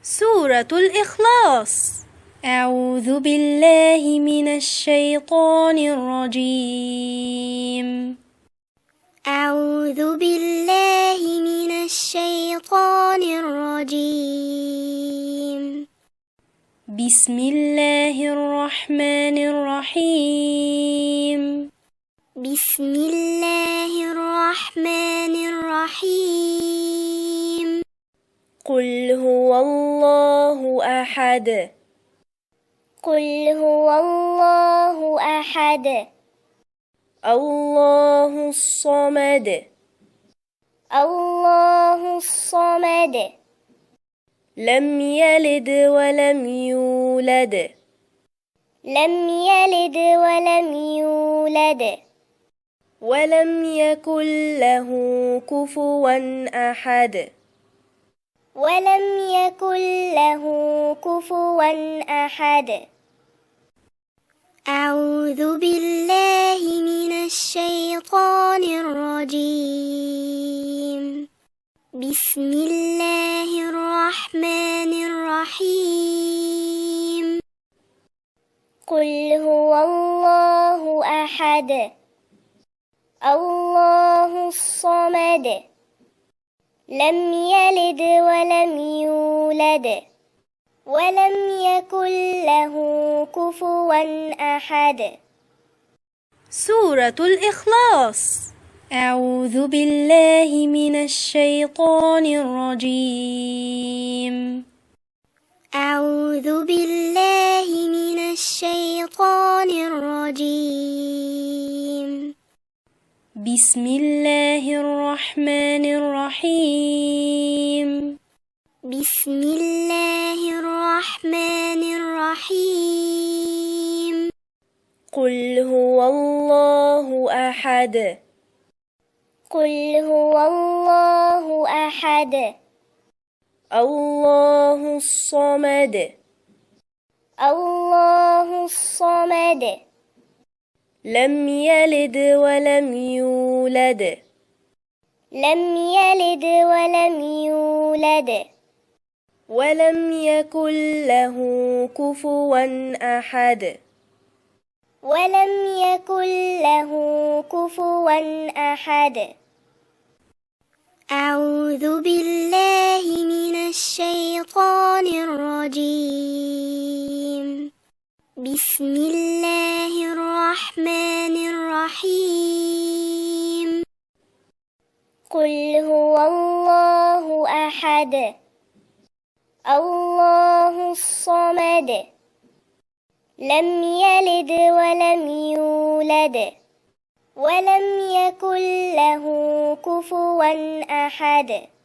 سورة الإخلاص. أعوذ بالله من الشيطان الرجيم. أعوذ بالله من الشيطان الرجيم. بسم الله الرحمن الرحيم. بسم الله الرحمن الرحيم. قل هو الله أحد. قل هو الله أحد. الله الصمد. الله الصمد. لم يلد ولم يولد. لم يلد ولم يولد. ولم يكن له كفوا أحد. ولم يكن له كفوا أحد. أعوذ بالله من الشيطان الرجيم. بسم الله الرحمن الرحيم. قل هو الله أحد. الله الصمد. لم يلد ولم يولد. ولم يكن له كفوا أحد. سورة الإخلاص. أعوذ بالله من الشيطان الرجيم. أعوذ بالله من الشيطان الرجيم. بسم الله الرحمن الرحيم. بسم الله الرحمن الرحيم. قل هو الله أحد. قل هو الله أحد. الله الصمد. الله الصمد. لم يلد ولم يولد. لم يلد ولم يولد. ولم يكن له كفوا أحد. ولم يكن له كفوا أحد. أعوذ بالله من الشيطان الرجيم. بسم الله الرحمن الرحيم. قل هو الله أحد. الله الصمد. لم يلد ولم يولد. ولم يكن له كفوا أحد.